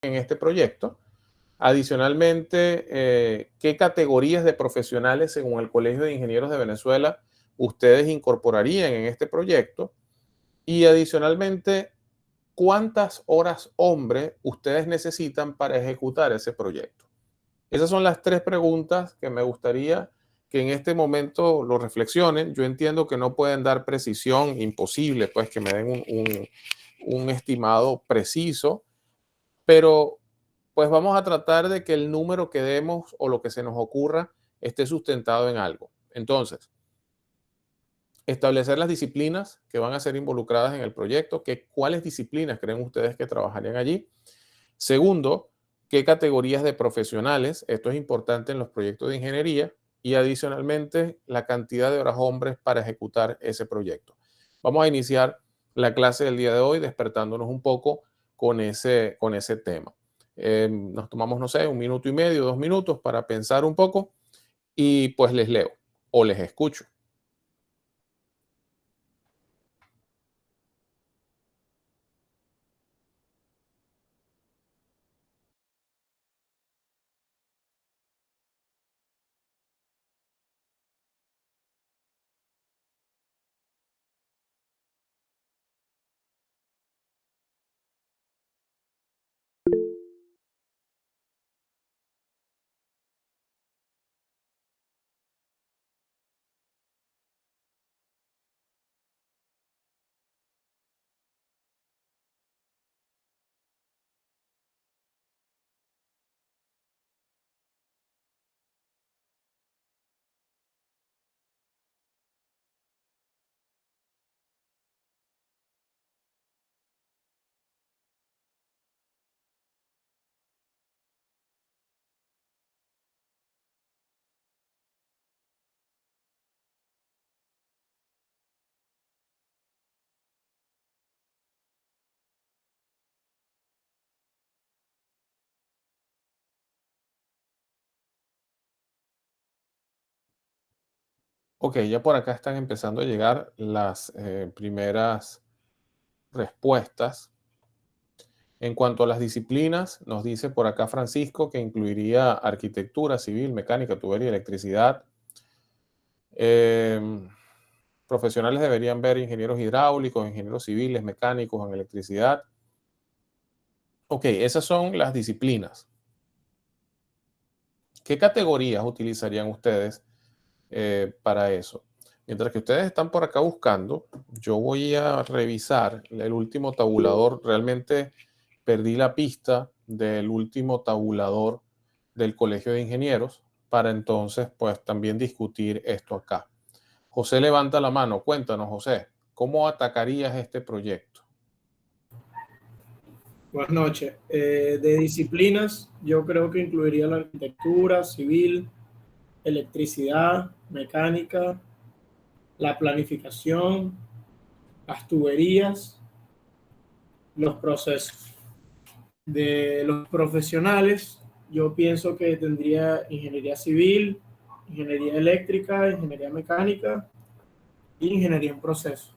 en este proyecto. Adicionalmente, ¿qué categorías de profesionales, según el Colegio de Ingenieros de Venezuela, ustedes incorporarían en este proyecto? Y adicionalmente, ¿cuántas horas hombre ustedes necesitan para ejecutar ese proyecto? Esas son las tres preguntas que me gustaría que en este momento lo reflexionen. Yo entiendo que no pueden dar precisión, imposible, pues que me den un estimado preciso, pero pues vamos a tratar de que el número que demos o lo que se nos ocurra esté sustentado en algo. Entonces, establecer las disciplinas que van a ser involucradas en el proyecto, cuáles disciplinas creen ustedes que trabajarían allí. Segundo, qué categorías de profesionales, esto es importante en los proyectos de ingeniería, y adicionalmente la cantidad de horas hombres para ejecutar ese proyecto. Vamos a iniciar la clase del día de hoy despertándonos un poco con ese tema. Nos tomamos, no sé, 1 minuto y medio, 2 minutos para pensar un poco y pues les leo o les escucho. Ok, ya por acá están empezando a llegar las primeras respuestas. En cuanto a las disciplinas, nos dice por acá Francisco que incluiría arquitectura, civil, mecánica, tubería, electricidad. Profesionales deberían ver ingenieros hidráulicos, ingenieros civiles, mecánicos en electricidad. Ok, esas son las disciplinas. ¿Qué categorías utilizarían ustedes para eso? Mientras que ustedes están por acá buscando, yo voy a revisar el último tabulador. Realmente perdí la pista del último tabulador del Colegio de Ingenieros para entonces pues también discutir esto acá. José levanta la mano. Cuéntanos, José, ¿cómo atacarías este proyecto? Buenas noches. De disciplinas, yo creo que incluiría la arquitectura, civil, electricidad, mecánica, la planificación, las tuberías, los procesos. De los profesionales, yo pienso que tendría ingeniería civil, ingeniería eléctrica, ingeniería mecánica e ingeniería en procesos.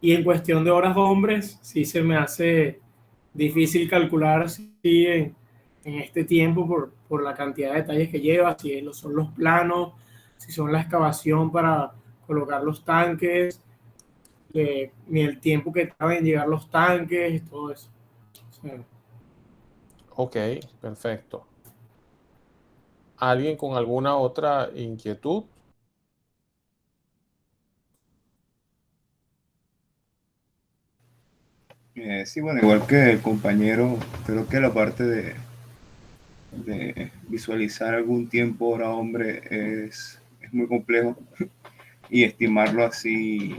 Y en cuestión de horas hombres, sí se me hace difícil calcular así en este tiempo por la cantidad de detalles que lleva, si son los planos, si son la excavación para colocar los tanques, ni el tiempo que tarda en llegar los tanques, todo eso. O sea, Ok, perfecto. ¿Alguien con alguna otra inquietud? Sí, bueno, igual que el compañero, creo que la parte de visualizar algún tiempo hora hombre es muy complejo y estimarlo así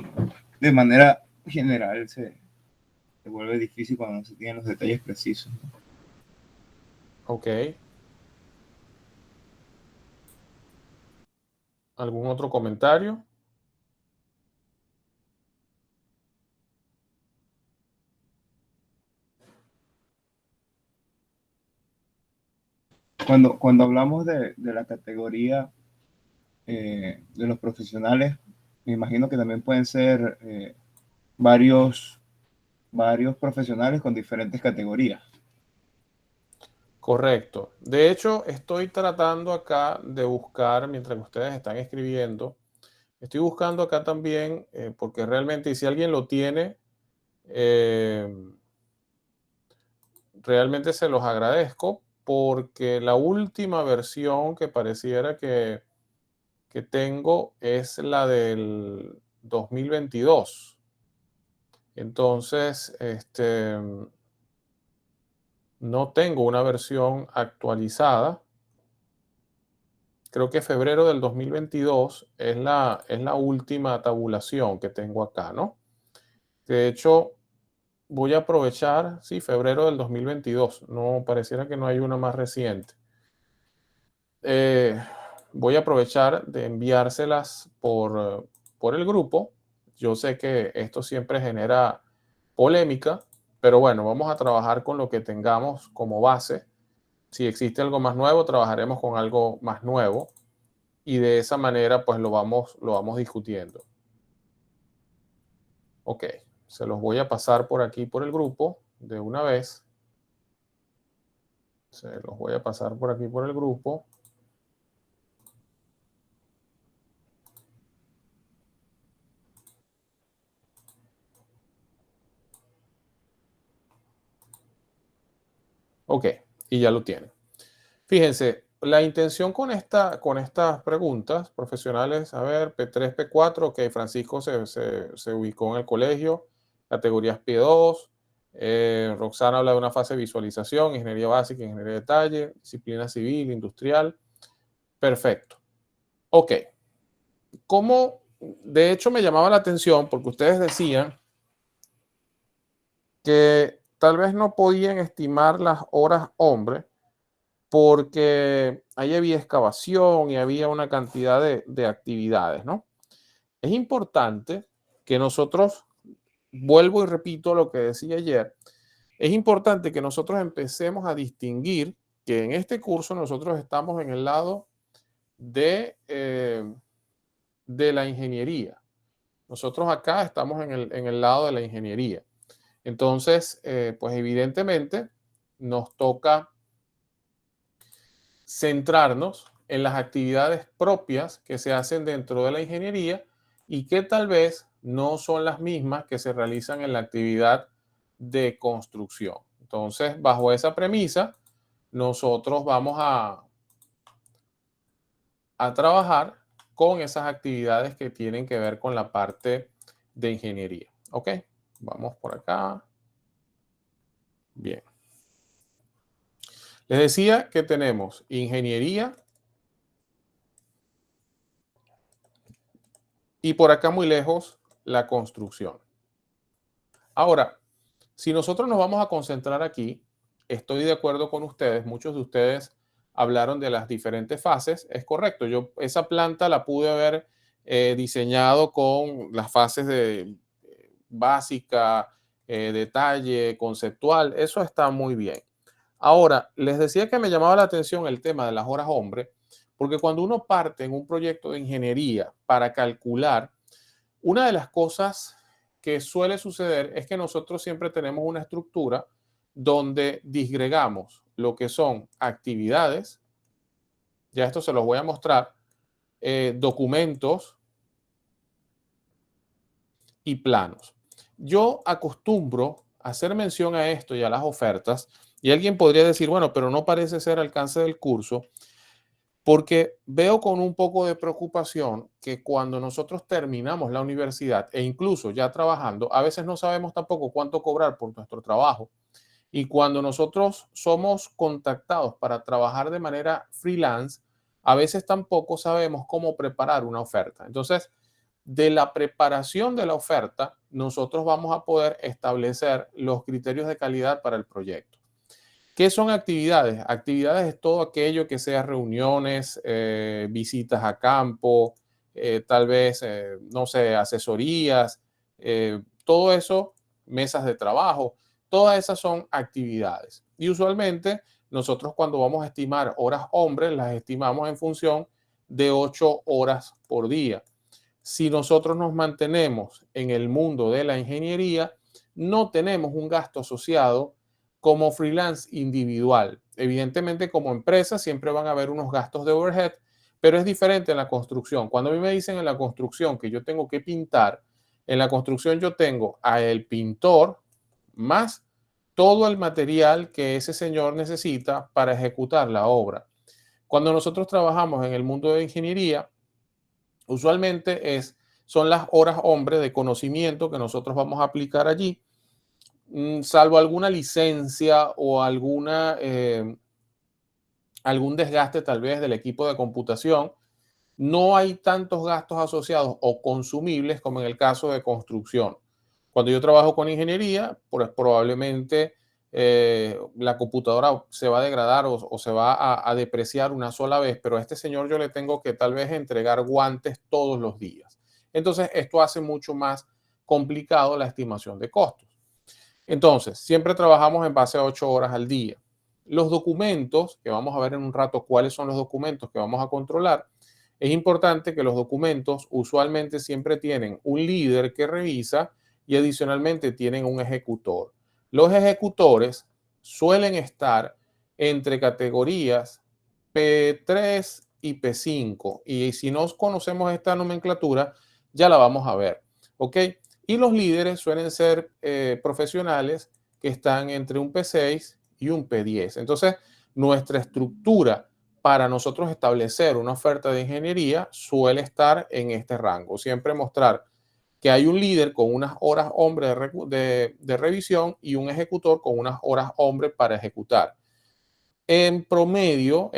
de manera general se vuelve difícil cuando no se tienen los detalles precisos. Ok. ¿Algún otro comentario? Cuando hablamos de la categoría de los profesionales, me imagino que también pueden ser varios profesionales con diferentes categorías. Correcto. De hecho, estoy tratando acá de buscar, mientras que ustedes están escribiendo, estoy buscando acá también, porque realmente, y si alguien lo tiene, eh, realmente se los agradezco, porque la última versión que pareciera que tengo es la del 2022. Entonces, no tengo una versión actualizada. Creo que febrero del 2022 es la última tabulación que tengo acá, ¿no? De hecho, voy a aprovechar, sí, febrero del 2022. No, pareciera que no hay una más reciente. Eh, Voy a aprovechar de enviárselas por el grupo. Yo sé que esto siempre genera polémica, pero bueno, vamos a trabajar con lo que tengamos como base. Si existe algo más nuevo, trabajaremos con algo más nuevo y de esa manera pues lo vamos discutiendo. Ok, se los voy a pasar por aquí por el grupo de una vez. Se los voy a pasar por aquí por el grupo. Ok, y ya lo tienen. Fíjense, la intención con estas preguntas profesionales, a ver, P3, P4, ok, Francisco se ubicó en el colegio, categorías P2, Roxana habla de una fase de visualización, ingeniería básica, ingeniería de detalle, disciplina civil, industrial, perfecto. Ok, ¿cómo? De hecho me llamaba la atención porque ustedes decían que tal vez no podían estimar las horas hombre porque ahí había excavación y había una cantidad de actividades, ¿no? Es importante que nosotros, vuelvo y repito lo que decía ayer, es importante que nosotros empecemos a distinguir que en este curso nosotros estamos en el lado de la ingeniería. Nosotros acá estamos en el lado de la ingeniería. Entonces, pues evidentemente nos toca centrarnos en las actividades propias que se hacen dentro de la ingeniería y que tal vez no son las mismas que se realizan en la actividad de construcción. Entonces, bajo esa premisa, nosotros vamos a trabajar con esas actividades que tienen que ver con la parte de ingeniería. ¿Ok? Vamos por acá. Bien. Les decía que tenemos ingeniería y por acá muy lejos la construcción. Ahora, si nosotros nos vamos a concentrar aquí, estoy de acuerdo con ustedes, muchos de ustedes hablaron de las diferentes fases, es correcto, yo esa planta la pude haber diseñado con las fases de básica, detalle, conceptual, eso está muy bien. Ahora, les decía que me llamaba la atención el tema de las horas hombre, porque cuando uno parte en un proyecto de ingeniería para calcular, una de las cosas que suele suceder es que nosotros siempre tenemos una estructura donde disgregamos lo que son actividades, ya esto se los voy a mostrar, documentos y planos. Yo acostumbro a hacer mención a esto y a las ofertas, y alguien podría decir, bueno, pero no parece ser alcance del curso, porque veo con un poco de preocupación que cuando nosotros terminamos la universidad e incluso ya trabajando, a veces no sabemos tampoco cuánto cobrar por nuestro trabajo. Y cuando nosotros somos contactados para trabajar de manera freelance, a veces tampoco sabemos cómo preparar una oferta. Entonces, de la preparación de la oferta, nosotros vamos a poder establecer los criterios de calidad para el proyecto. ¿Qué son actividades? Actividades es todo aquello que sea reuniones, visitas a campo, tal vez, no sé, asesorías, todo eso, mesas de trabajo, todas esas son actividades. Y usualmente nosotros cuando vamos a estimar horas hombres, las estimamos en función de 8 horas por día. Si nosotros nos mantenemos en el mundo de la ingeniería, no tenemos un gasto asociado como freelance individual. evidentemente como empresa siempre van a haber unos gastos de overhead, pero es diferente en la construcción. Cuando a mí me dicen en la construcción que yo tengo que pintar, en la construcción yo tengo al pintor más todo el material que ese señor necesita para ejecutar la obra. Cuando nosotros trabajamos en el mundo de ingeniería, usualmente son las horas hombre de conocimiento que nosotros vamos a aplicar allí, salvo alguna licencia o algún desgaste tal vez del equipo de computación. No hay tantos gastos asociados o consumibles como en el caso de construcción. Cuando yo trabajo con ingeniería, pues probablemente la computadora se va a degradar o se va a depreciar una sola vez, pero a este señor yo le tengo que tal vez entregar guantes todos los días. Entonces, esto hace mucho más complicado la estimación de costos. Entonces, siempre trabajamos en base a 8 horas al día. Los documentos, que vamos a ver en un rato cuáles son los documentos que vamos a controlar, es importante que los documentos usualmente siempre tienen un líder que revisa y adicionalmente tienen un ejecutor. Los ejecutores suelen estar entre categorías P3 y P5. Y si no conocemos esta nomenclatura, ya la vamos a ver. ¿Ok? Y los líderes suelen ser profesionales que están entre un P6 y un P10. Entonces, nuestra estructura para nosotros establecer una oferta de ingeniería suele estar en este rango. Siempre mostrar que hay un líder con unas horas hombre de revisión y un ejecutor con unas horas hombre para ejecutar. En promedio,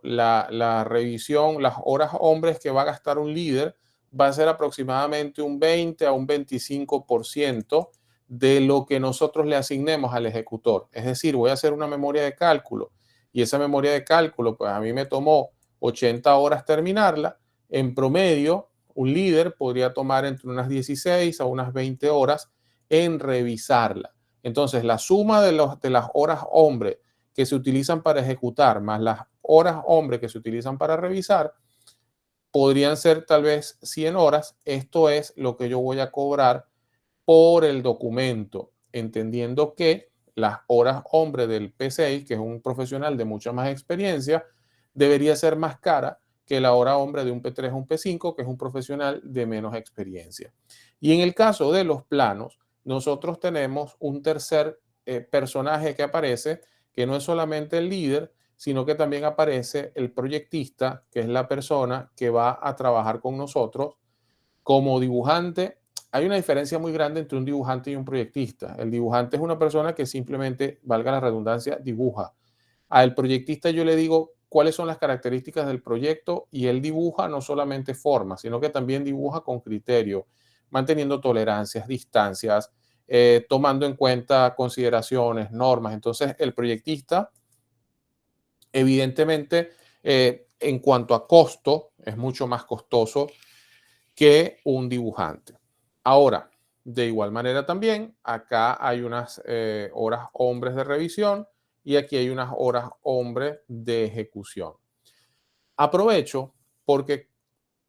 la revisión, las horas hombres que va a gastar un líder va a ser aproximadamente un 20 a un 25% de lo que nosotros le asignemos al ejecutor. Es decir, voy a hacer una memoria de cálculo y esa memoria de cálculo, pues a mí me tomó 80 horas terminarla. En promedio, un líder podría tomar entre unas 16 a unas 20 horas en revisarla. Entonces, la suma de las horas hombre que se utilizan para ejecutar más las horas hombre que se utilizan para revisar, podrían ser tal vez 100 horas. Esto es lo que yo voy a cobrar por el documento, entendiendo que las horas hombre del P6, que es un profesional de mucha más experiencia, debería ser más cara que la hora hombre de un P3 o un P5, que es un profesional de menos experiencia. Y en el caso de los planos, nosotros tenemos un tercer personaje que aparece, que no es solamente el líder, sino que también aparece el proyectista, que es la persona que va a trabajar con nosotros como dibujante. Hay una diferencia muy grande entre un dibujante y un proyectista. El dibujante es una persona que simplemente, valga la redundancia, dibuja. Al proyectista yo le digo cuáles son las características del proyecto y él dibuja no solamente forma, sino que también dibuja con criterio, manteniendo tolerancias, distancias, tomando en cuenta consideraciones, normas. Entonces, el proyectista, evidentemente, en cuanto a costo, es mucho más costoso que un dibujante. Ahora, de igual manera también, acá hay unas horas hombres de revisión y aquí hay unas horas hombres de ejecución. Aprovecho porque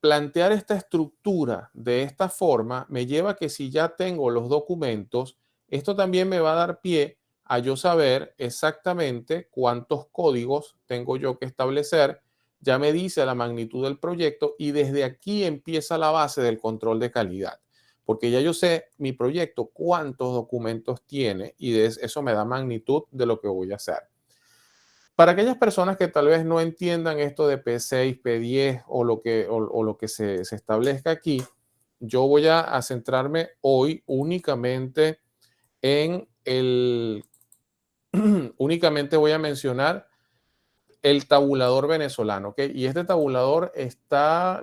plantear esta estructura de esta forma me lleva a que si ya tengo los documentos, esto también me va a dar pie a yo saber exactamente cuántos códigos tengo yo que establecer. Ya me dice la magnitud del proyecto y desde aquí empieza la base del control de calidad, porque ya yo sé mi proyecto cuántos documentos tiene y eso me da magnitud de lo que voy a hacer. Para aquellas personas que tal vez no entiendan esto de P6, P10 o lo que se establezca aquí, yo voy a centrarme hoy únicamente en únicamente voy a mencionar el tabulador venezolano, ¿ok? Y este tabulador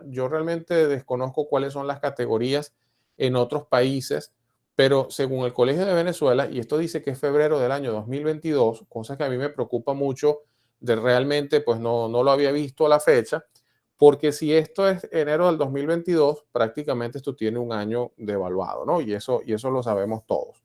yo realmente desconozco cuáles son las categorías en otros países, pero según el Colegio de Venezuela, y esto dice que es febrero del año 2022, cosa que a mí me preocupa mucho, de realmente pues no lo había visto a la fecha, porque si esto es enero del 2022, prácticamente esto tiene un año devaluado, ¿no? Y eso lo sabemos todos.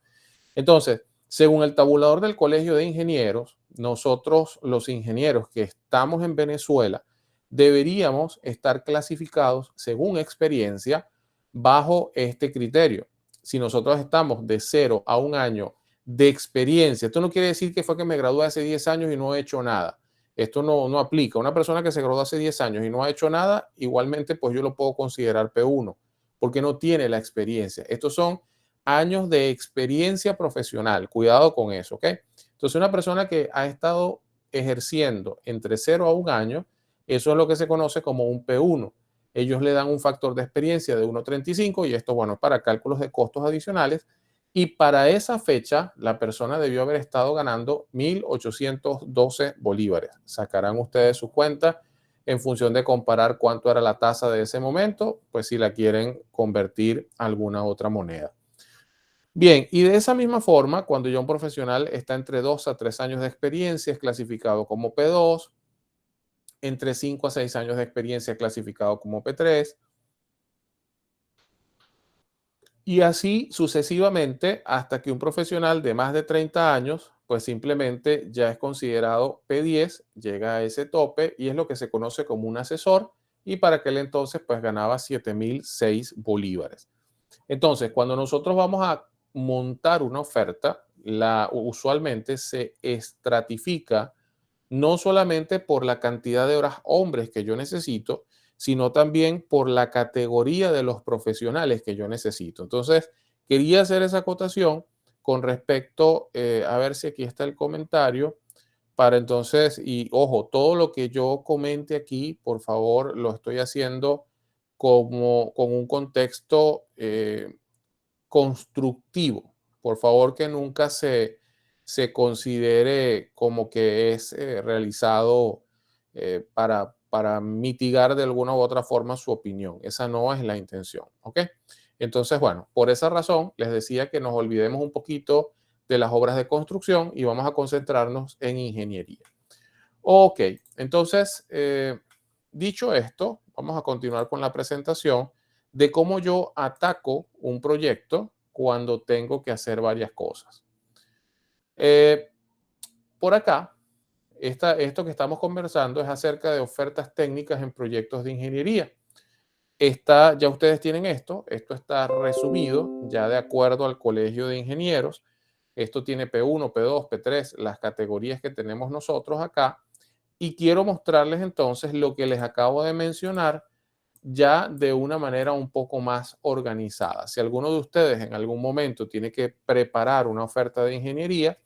Entonces, según el tabulador del Colegio de Ingenieros, nosotros los ingenieros que estamos en Venezuela deberíamos estar clasificados según experiencia bajo este criterio. Si nosotros estamos de 0 a 1 año de experiencia. Esto no quiere decir que fue que me gradué hace 10 años y no he hecho nada. Esto no aplica. Una persona que se graduó hace 10 años y no ha hecho nada, igualmente pues yo lo puedo considerar P1, porque no tiene la experiencia. Estos son años de experiencia profesional. Cuidado con eso, ¿ok? Entonces, una persona que ha estado ejerciendo entre 0 a 1 año, eso es lo que se conoce como un P1. Ellos le dan un factor de experiencia de 1.35 y esto, bueno, para cálculos de costos adicionales. Y para esa fecha, la persona debió haber estado ganando 1.812 bolívares. Sacarán ustedes su cuenta en función de comparar cuánto era la tasa de ese momento, pues si la quieren convertir a alguna otra moneda. Bien, y de esa misma forma, cuando ya un profesional está entre 2 a 3 años de experiencia, es clasificado como P2, entre 5 a 6 años de experiencia, clasificado como P3, y así sucesivamente hasta que un profesional de más de 30 años, pues simplemente ya es considerado P10, llega a ese tope y es lo que se conoce como un asesor, y para aquel entonces pues ganaba 7.006 bolívares. Entonces, cuando nosotros vamos a montar una oferta, usualmente se estratifica no solamente por la cantidad de horas hombres que yo necesito, sino también por la categoría de los profesionales que yo necesito. Entonces, quería hacer esa acotación con respecto, a ver si aquí está el comentario, para entonces, y ojo, todo lo que yo comente aquí, por favor, lo estoy haciendo como con un contexto constructivo. Por favor, que nunca se considere como que es realizado para mitigar de alguna u otra forma su opinión. Esa no es la intención, ¿ok? Entonces, bueno, por esa razón les decía que nos olvidemos un poquito de las obras de construcción y vamos a concentrarnos en ingeniería. Ok, entonces, dicho esto, vamos a continuar con la presentación de cómo yo ataco un proyecto cuando tengo que hacer varias cosas. Por acá, esto que estamos conversando es acerca de ofertas técnicas en proyectos de ingeniería. Ya ustedes tienen esto está resumido ya de acuerdo al Colegio de Ingenieros. Esto tiene P1, P2, P3, las categorías que tenemos nosotros acá. Y quiero mostrarles entonces lo que les acabo de mencionar ya de una manera un poco más organizada. Si alguno de ustedes en algún momento tiene que preparar una oferta de ingeniería,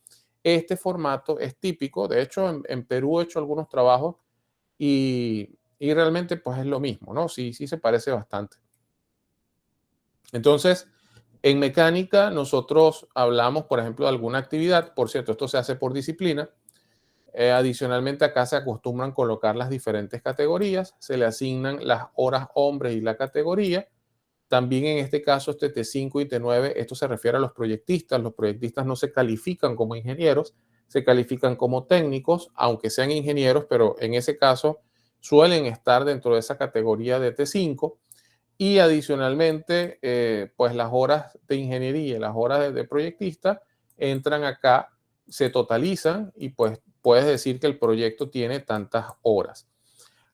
este formato es típico. De hecho, en Perú he hecho algunos trabajos y realmente pues es lo mismo, ¿no? Sí se parece bastante. Entonces, en mecánica nosotros hablamos, por ejemplo, de alguna actividad. Por cierto, esto se hace por disciplina. Adicionalmente, acá se acostumbran colocar las diferentes categorías, se le asignan las horas hombres y la categoría. También en este caso, este T5 y T9, esto se refiere a los proyectistas. Los proyectistas no se califican como ingenieros, se califican como técnicos, aunque sean ingenieros, pero en ese caso suelen estar dentro de esa categoría de T5. Y adicionalmente, pues las horas de ingeniería y las horas de proyectista entran acá, se totalizan y pues puedes decir que el proyecto tiene tantas horas.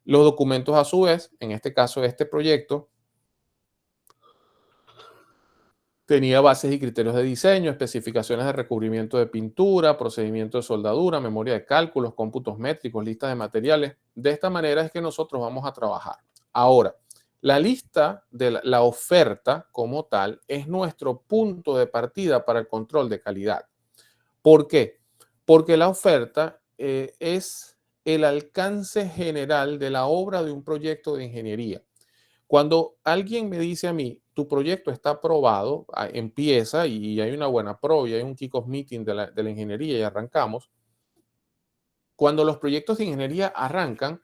Los documentos a su vez, en este caso este proyecto, tenía bases y criterios de diseño, especificaciones de recubrimiento de pintura, procedimiento de soldadura, memoria de cálculos, cómputos métricos, listas de materiales. De esta manera es que nosotros vamos a trabajar. Ahora, la lista de la oferta como tal es nuestro punto de partida para el control de calidad. ¿Por qué? Porque la oferta es el alcance general de la obra de un proyecto de ingeniería. Cuando alguien me dice a mí, tu proyecto está aprobado, empieza y hay una buena pro y hay un kick-off meeting de la ingeniería y arrancamos. Cuando los proyectos de ingeniería arrancan,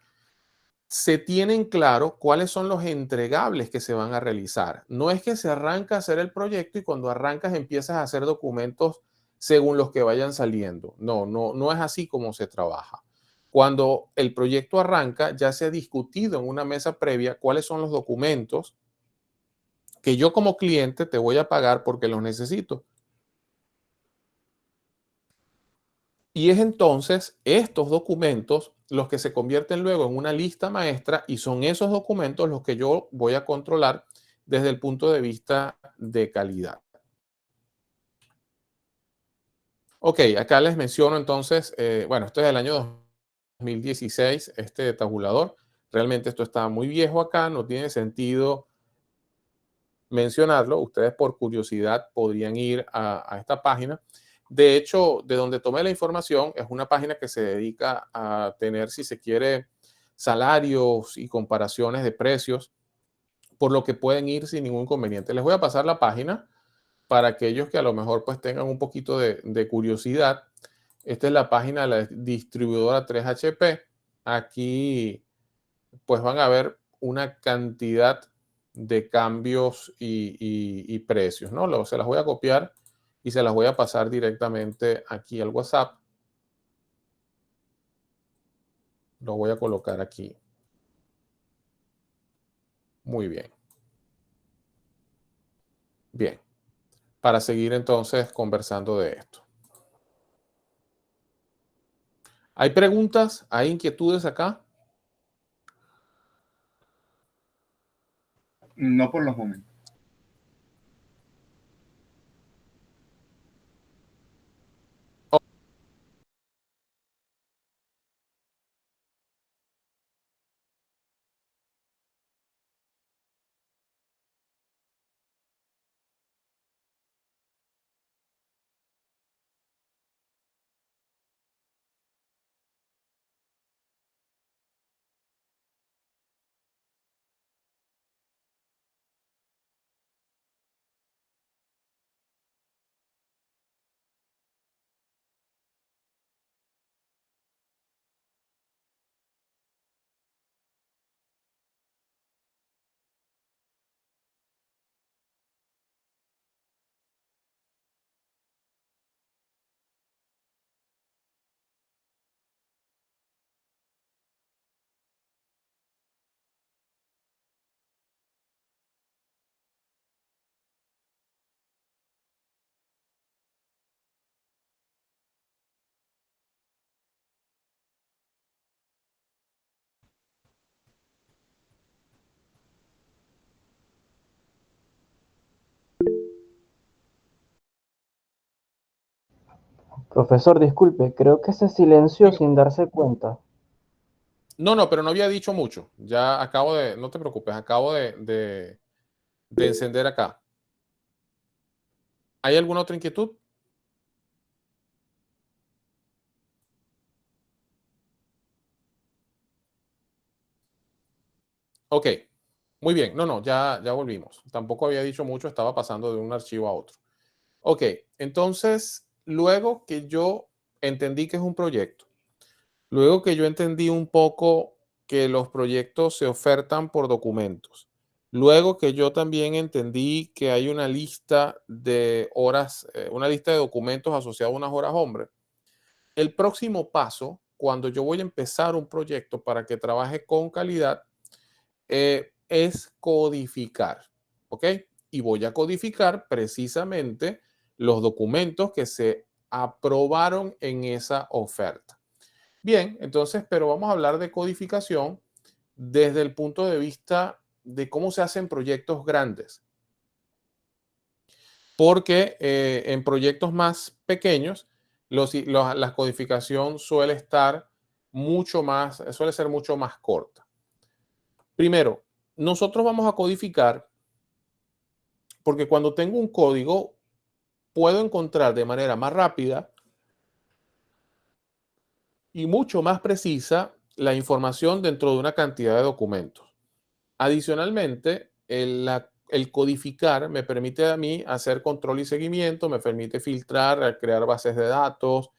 se tienen claro cuáles son los entregables que se van a realizar. No es que se arranca a hacer el proyecto y cuando arrancas empiezas a hacer documentos según los que vayan saliendo. No es así como se trabaja. Cuando el proyecto arranca, ya se ha discutido en una mesa previa cuáles son los documentos que yo como cliente te voy a pagar porque los necesito. Y es entonces estos documentos los que se convierten luego en una lista maestra y son esos documentos los que yo voy a controlar desde el punto de vista de calidad. Ok, acá les menciono entonces, bueno, esto es del año 2016, este tabulador. Realmente esto está muy viejo acá, no tiene sentido mencionarlo. Ustedes por curiosidad podrían ir a esta página. De hecho, de donde tomé la información es una página que se dedica a tener, si se quiere, salarios y comparaciones de precios, por lo que pueden ir sin ningún inconveniente. Les voy a pasar la página para aquellos que a lo mejor pues tengan un poquito de curiosidad. Esta es la página de la distribuidora 3HP. Aquí pues van a ver una cantidad de cambios y precios, ¿no? Se las voy a copiar y se las voy a pasar directamente aquí al WhatsApp. Lo voy a colocar aquí. Muy bien. Bien. Para seguir entonces conversando de esto. ¿Hay preguntas? ¿Hay inquietudes acá? No por los momentos. Profesor, disculpe, creo que se silenció sin darse cuenta. No, pero no había dicho mucho. Ya acabo de, no te preocupes, acabo de encender acá. ¿Hay alguna otra inquietud? Ok, muy bien. No, ya volvimos. Tampoco había dicho mucho, estaba pasando de un archivo a otro. Ok, entonces, luego que yo entendí que es un proyecto, luego que yo entendí un poco que los proyectos se ofertan por documentos, luego que yo también entendí que hay una lista de horas, una lista de documentos asociados a unas horas hombre, el próximo paso, cuando yo voy a empezar un proyecto para que trabaje con calidad, es codificar, ¿ok? Y voy a codificar precisamente los documentos que se aprobaron en esa oferta. Bien, entonces, pero vamos a hablar de codificación desde el punto de vista de cómo se hacen proyectos grandes. Porque en proyectos más pequeños, la codificación suele estar mucho más, suele ser mucho más corta. Primero, nosotros vamos a codificar porque cuando tengo un código, puedo encontrar de manera más rápida y mucho más precisa la información dentro de una cantidad de documentos. Adicionalmente, el codificar me permite a mí hacer control y seguimiento, me permite filtrar, crear bases de datos,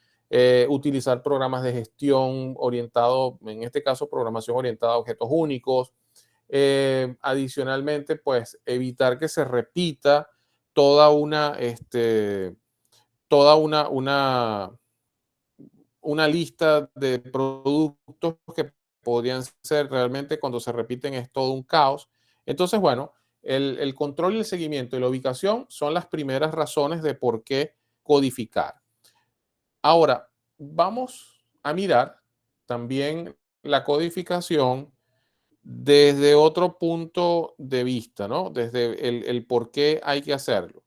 utilizar programas de gestión orientado, en este caso, programación orientada a objetos únicos. Adicionalmente, pues evitar que se repita toda una, toda una lista de productos que podrían ser realmente cuando se repiten es todo un caos. Entonces, bueno, el control y el seguimiento y la ubicación son las primeras razones de por qué codificar. Ahora, vamos a mirar también la codificación desde otro punto de vista, ¿no? Desde el por qué hay que hacerlo.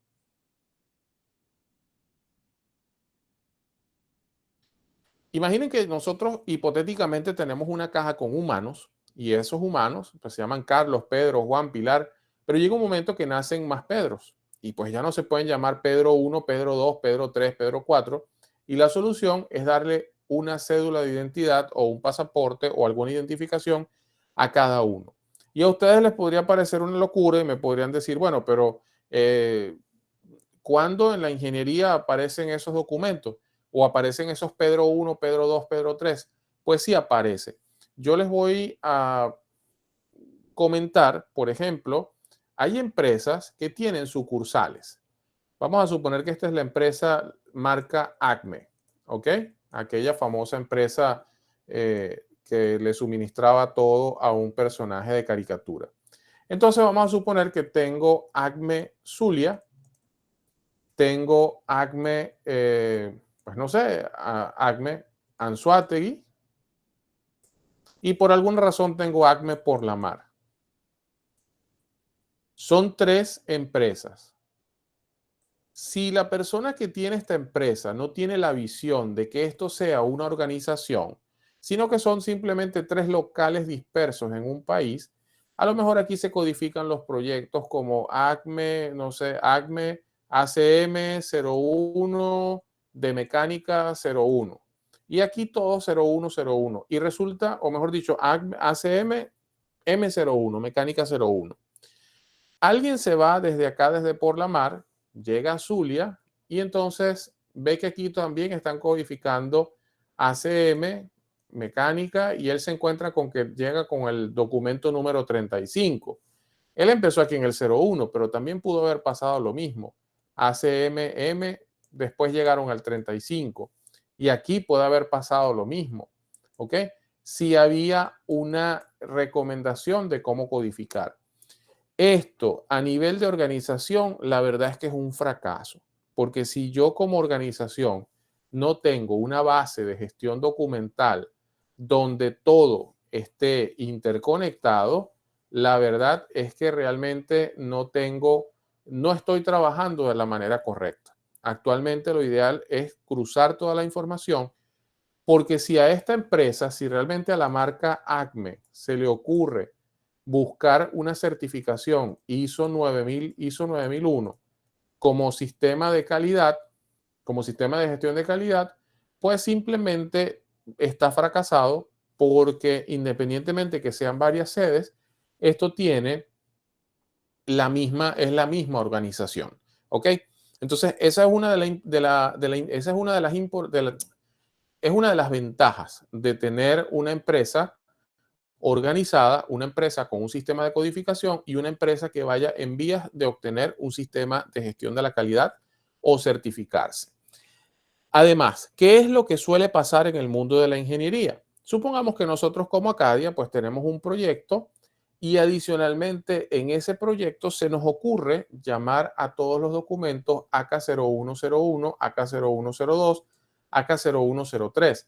Imaginen que nosotros hipotéticamente tenemos una caja con humanos y esos humanos pues, se llaman Carlos, Pedro, Juan, Pilar, pero llega un momento que nacen más Pedros y pues ya no se pueden llamar Pedro 1, Pedro 2, Pedro 3, Pedro 4 y la solución es darle una cédula de identidad o un pasaporte o alguna identificación a cada uno. Y a ustedes les podría parecer una locura y me podrían decir, bueno, pero ¿cuándo en la ingeniería aparecen esos documentos? ¿O aparecen esos Pedro 1, Pedro 2, Pedro 3? Pues sí aparece. Yo les voy a comentar, por ejemplo, hay empresas que tienen sucursales. Vamos a suponer que esta es la empresa marca Acme, ¿ok? Aquella famosa empresa que le suministraba todo a un personaje de caricatura. Entonces vamos a suponer que tengo Acme Zulia, tengo Acme, pues no sé, Acme Anzoátegui y por alguna razón tengo Acme Por la Mar. Son 3 empresas. Si la persona que tiene esta empresa no tiene la visión de que esto sea una organización, sino que son simplemente 3 locales dispersos en un país, a lo mejor aquí se codifican los proyectos como Acme, no sé, Acme ACM 01 de mecánica 01. Y aquí todo 0101. Y resulta, o mejor dicho, Acme, ACM M01, mecánica 01. Alguien se va desde acá, desde Por la Mar, llega a Zulia y entonces ve que aquí también están codificando ACM, mecánica, y él se encuentra con que llega con el documento número 35. Él empezó aquí en el 01, pero también pudo haber pasado lo mismo. ACMM, después llegaron al 35. Y aquí puede haber pasado lo mismo. ¿Ok? Si había una recomendación de cómo codificar. Esto a nivel de organización, la verdad es que es un fracaso, porque si yo como organización no tengo una base de gestión documental donde todo esté interconectado, la verdad es que realmente no estoy trabajando de la manera correcta. Actualmente lo ideal es cruzar toda la información, porque si a esta empresa, si realmente a la marca Acme se le ocurre buscar una certificación ISO 9000, ISO 9001 como sistema de calidad, como sistema de gestión de calidad, pues simplemente está fracasado porque independientemente que sean varias sedes, esto tiene es la misma organización. ¿Ok? Entonces, esa es una es una de las ventajas de tener una empresa organizada, una empresa con un sistema de codificación y una empresa que vaya en vías de obtener un sistema de gestión de la calidad o certificarse. Además, ¿qué es lo que suele pasar en el mundo de la ingeniería? Supongamos que nosotros como Acadia pues tenemos un proyecto y adicionalmente en ese proyecto se nos ocurre llamar a todos los documentos AK0101, AK0102, AK0103.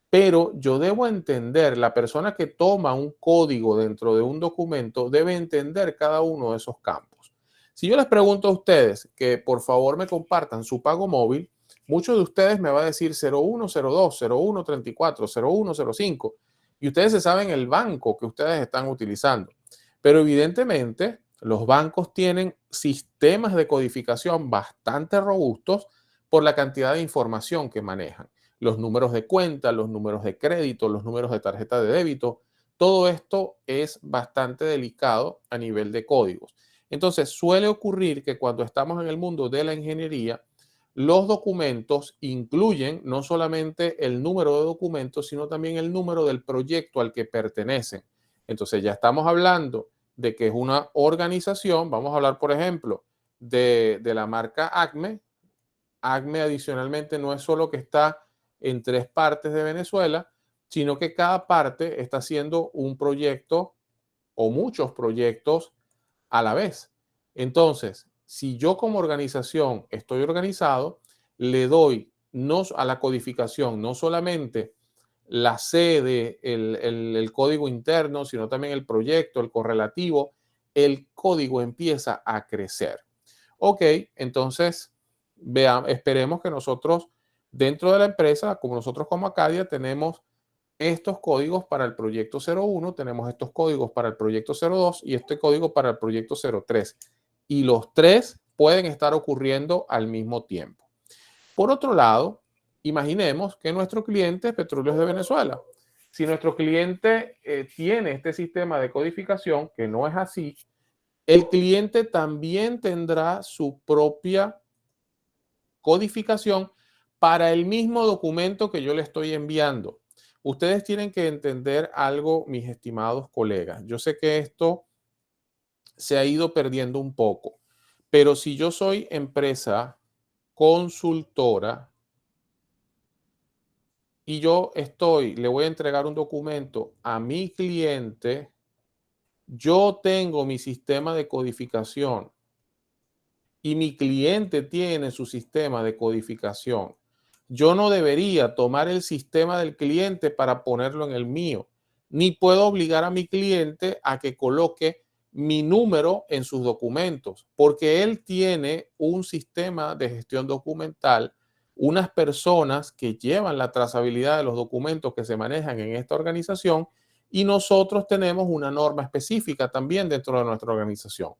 Pero yo debo entender, la persona que toma un código dentro de un documento debe entender cada uno de esos campos. Si yo les pregunto a ustedes que por favor me compartan su pago móvil, muchos de ustedes me van a decir 0102, 0134, 0105 y ustedes se saben el banco que ustedes están utilizando. Pero evidentemente los bancos tienen sistemas de codificación bastante robustos por la cantidad de información que manejan. Los números de cuenta, los números de crédito, los números de tarjeta de débito, todo esto es bastante delicado a nivel de códigos. Entonces, suele ocurrir que cuando estamos en el mundo de la ingeniería, los documentos incluyen no solamente el número de documentos, sino también el número del proyecto al que pertenecen. Entonces, ya estamos hablando de que es una organización. Vamos a hablar, por ejemplo, de la marca Acme. Acme adicionalmente no es solo que está en 3 partes de Venezuela, sino que cada parte está haciendo un proyecto o muchos proyectos a la vez. Entonces, si yo como organización estoy organizado, le doy a la codificación no solamente la sede, el código interno, sino también el proyecto, el correlativo, el código empieza a crecer. Ok, entonces esperemos que nosotros dentro de la empresa, como nosotros como Acadia, tenemos estos códigos para el proyecto 01, tenemos estos códigos para el proyecto 02 y este código para el proyecto 03. Y los tres pueden estar ocurriendo al mismo tiempo. Por otro lado, imaginemos que nuestro cliente es Petróleos de Venezuela. Si nuestro cliente tiene este sistema de codificación, que no es así, el cliente también tendrá su propia codificación para el mismo documento que yo le estoy enviando. Ustedes tienen que entender algo, mis estimados colegas. Yo sé que esto se ha ido perdiendo un poco, pero si yo soy empresa consultora y yo le voy a entregar un documento a mi cliente, yo tengo mi sistema de codificación y mi cliente tiene su sistema de codificación. Yo no debería tomar el sistema del cliente para ponerlo en el mío, ni puedo obligar a mi cliente a que coloque mi número en sus documentos, porque él tiene un sistema de gestión documental, unas personas que llevan la trazabilidad de los documentos que se manejan en esta organización y nosotros tenemos una norma específica también dentro de nuestra organización.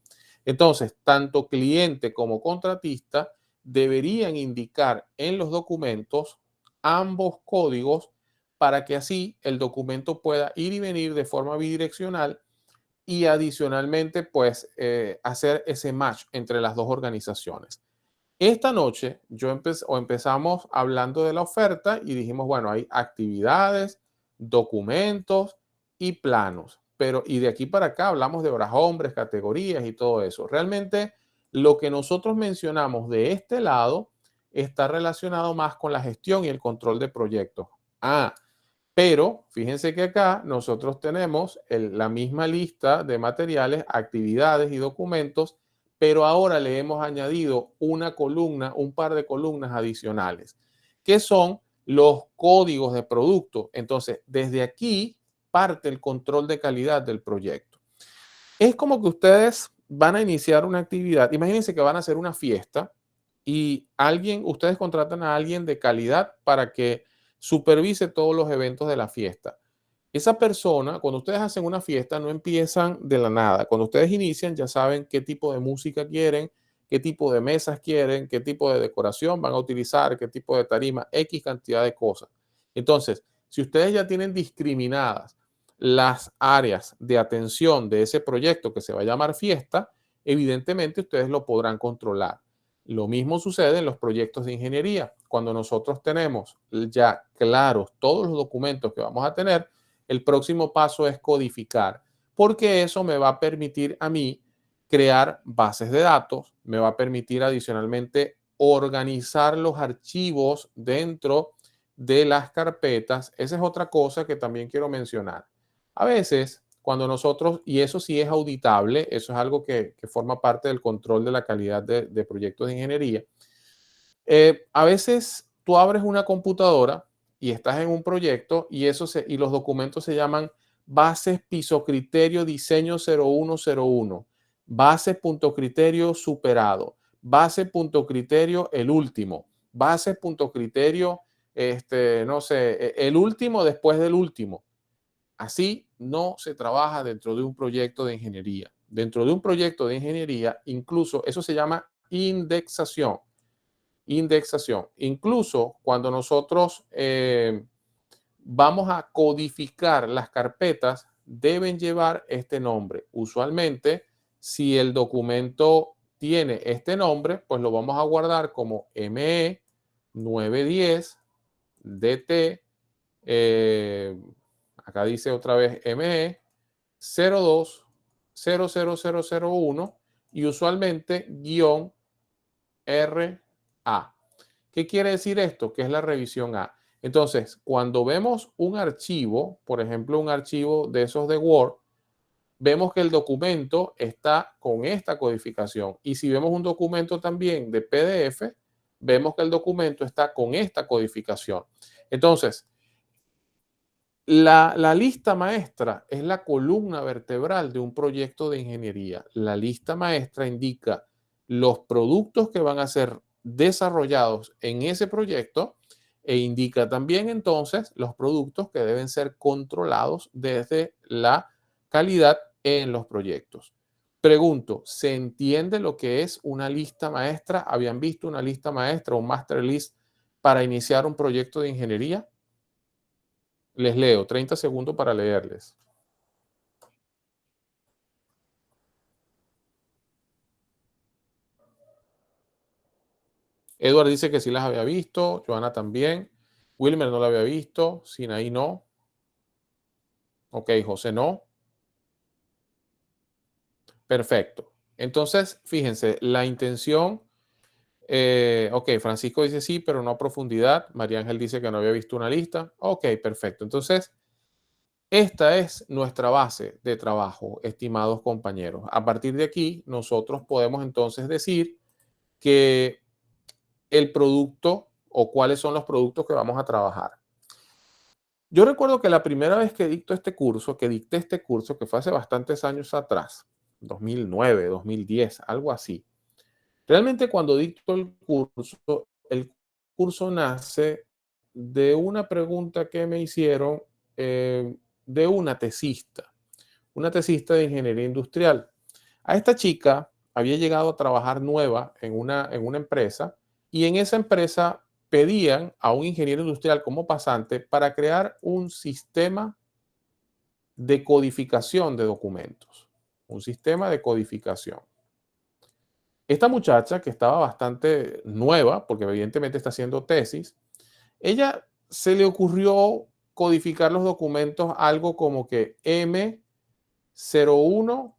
Entonces, tanto cliente como contratista deberían indicar en los documentos ambos códigos para que así el documento pueda ir y venir de forma bidireccional y adicionalmente pues hacer ese match entre las dos organizaciones. Esta noche empezamos hablando de la oferta y dijimos, bueno, hay actividades, documentos y planos. Y de aquí para acá hablamos de horas hombres, categorías y todo eso. Realmente lo que nosotros mencionamos de este lado está relacionado más con la gestión y el control de proyectos. Pero fíjense que acá nosotros tenemos la misma lista de materiales, actividades y documentos, pero ahora le hemos añadido una columna, un par de columnas adicionales, que son los códigos de producto. Entonces, desde aquí parte el control de calidad del proyecto. Es como que ustedes van a iniciar una actividad. Imagínense que van a hacer una fiesta y ustedes contratan a alguien de calidad para que supervise todos los eventos de la fiesta. Esa persona, cuando ustedes hacen una fiesta, no empiezan de la nada. Cuando ustedes inician, ya saben qué tipo de música quieren, qué tipo de mesas quieren, qué tipo de decoración van a utilizar, qué tipo de tarima, X cantidad de cosas. Entonces, si ustedes ya tienen discriminadas las áreas de atención de ese proyecto que se va a llamar fiesta, evidentemente ustedes lo podrán controlar. Lo mismo sucede en los proyectos de ingeniería. Cuando nosotros tenemos ya claros todos los documentos que vamos a tener, el próximo paso es codificar, porque eso me va a permitir a mí crear bases de datos, me va a permitir adicionalmente organizar los archivos dentro de las carpetas. Esa es otra cosa que también quiero mencionar. A veces, cuando nosotros, y eso sí es auditable, eso es algo que forma parte del control de la calidad de proyectos de ingeniería. A veces tú abres una computadora y estás en un proyecto y los documentos se llaman bases piso criterio diseño 0101, base.criterio superado, base.criterio el último, base.criterio no sé, el último después del último. Así no se trabaja dentro de un proyecto de ingeniería. Dentro de un proyecto de ingeniería, incluso eso se llama indexación. Indexación. Incluso cuando nosotros vamos a codificar las carpetas, deben llevar este nombre. Usualmente, si el documento tiene este nombre, pues lo vamos a guardar como ME 910 DT. Acá dice otra vez ME 02 00001 y usualmente guión RA. ¿Qué quiere decir esto? Que es la revisión A. Entonces, cuando vemos un archivo, por ejemplo, un archivo de esos de Word, vemos que el documento está con esta codificación. Y si vemos un documento también de PDF, vemos que el documento está con esta codificación. Entonces, la lista maestra es la columna vertebral de un proyecto de ingeniería. La lista maestra indica los productos que van a ser desarrollados en ese proyecto e indica también entonces los productos que deben ser controlados desde la calidad en los proyectos. Pregunto, ¿se entiende lo que es una lista maestra? ¿Habían visto una lista maestra, un master list para iniciar un proyecto de ingeniería? Les leo, 30 segundos para leerles. Edward dice que sí las había visto, Joana también, Wilmer no la había visto, Sinaí no. Ok, José no. Perfecto. Entonces, fíjense, la intención, ok, Francisco dice sí, pero no a profundidad. María Ángel dice que no había visto una lista. Ok, perfecto. Entonces, esta es nuestra base de trabajo, estimados compañeros. A partir de aquí, nosotros podemos entonces decir que el producto o cuáles son los productos que vamos a trabajar. Yo recuerdo que la primera vez que dicté este curso, que fue hace bastantes años atrás, 2009, 2010, algo así. Realmente cuando dicto el curso nace de una pregunta que me hicieron de una tesista de ingeniería industrial. A esta chica había llegado a trabajar nueva en una empresa y en esa empresa pedían a un ingeniero industrial como pasante para crear un sistema de codificación de documentos. Un sistema de codificación. Esta muchacha, que estaba bastante nueva, porque evidentemente está haciendo tesis, ella se le ocurrió codificar los documentos algo como que M01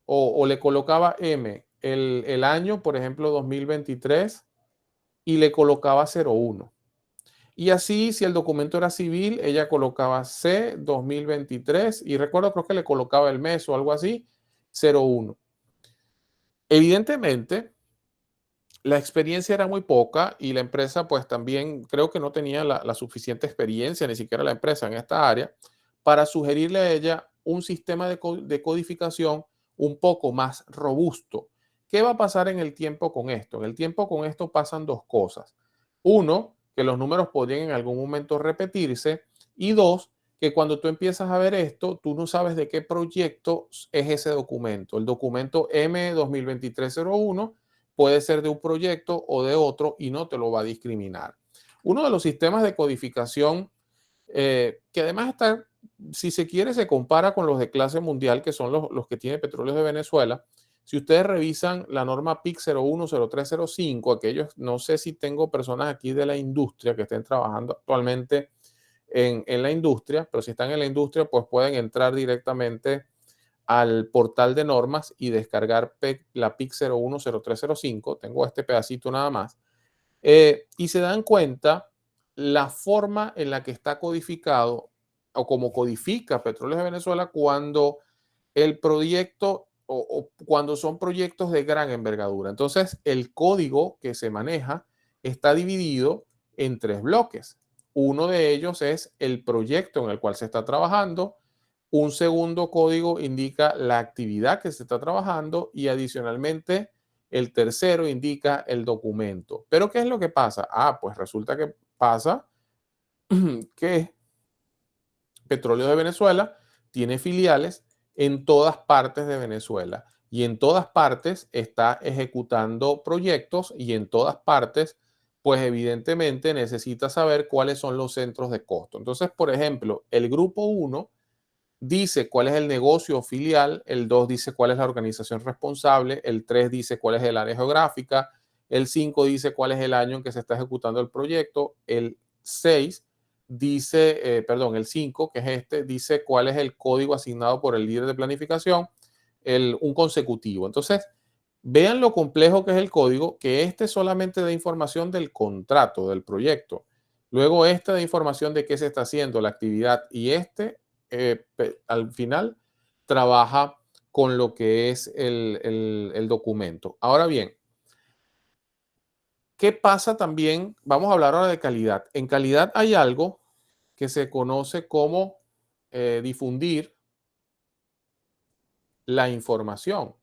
o le colocaba M el año, por ejemplo, 2023 y le colocaba 01. Y así, si el documento era civil, ella colocaba C 2023 y recuerdo, creo que le colocaba el mes o algo así, 01. Evidentemente, la experiencia era muy poca y la empresa pues también creo que no tenía la suficiente experiencia, ni siquiera la empresa en esta área, para sugerirle a ella un sistema de codificación un poco más robusto. ¿Qué va a pasar en el tiempo con esto? En el tiempo con esto pasan dos cosas. Uno, que los números podrían en algún momento repetirse y dos, que cuando tú empiezas a ver esto, tú no sabes de qué proyecto es ese documento. El documento M2023-01 puede ser de un proyecto o de otro y no te lo va a discriminar. Uno de los sistemas de codificación que además está, si se quiere, se compara con los de clase mundial, que son los que tiene Petróleos de Venezuela. Si ustedes revisan la norma PIC 010305, aquellos, no sé si tengo personas aquí de la industria que estén trabajando actualmente en la industria, pero si están en la industria, pues pueden entrar directamente al portal de normas y descargar la PIC 010305. Tengo este pedacito nada más. Y se dan cuenta la forma en la que está codificado o como codifica Petróleos de Venezuela cuando el proyecto o cuando son proyectos de gran envergadura. Entonces, el código que se maneja está dividido en tres bloques. Uno de ellos es el proyecto en el cual se está trabajando. Un segundo código indica la actividad que se está trabajando y adicionalmente el tercero indica el documento. Pero ¿qué es lo que pasa? Pues resulta que pasa que Petróleo de Venezuela tiene filiales en todas partes de Venezuela y en todas partes está ejecutando proyectos y en todas partes, pues evidentemente necesita saber cuáles son los centros de costo. Entonces, por ejemplo, el grupo 1 dice cuál es el negocio filial, el 2 dice cuál es la organización responsable, el 3 dice cuál es el área geográfica, el 5 dice cuál es el año en que se está ejecutando el proyecto, el 6 dice, el 5, que es este, dice cuál es el código asignado por el líder de planificación, un consecutivo. Entonces, vean lo complejo que es el código, que este solamente da información del contrato, del proyecto. Luego este da información de qué se está haciendo, la actividad, y al final trabaja con lo que es el documento. Ahora bien, ¿qué pasa también? Vamos a hablar ahora de calidad. En calidad hay algo que se conoce como difundir la información.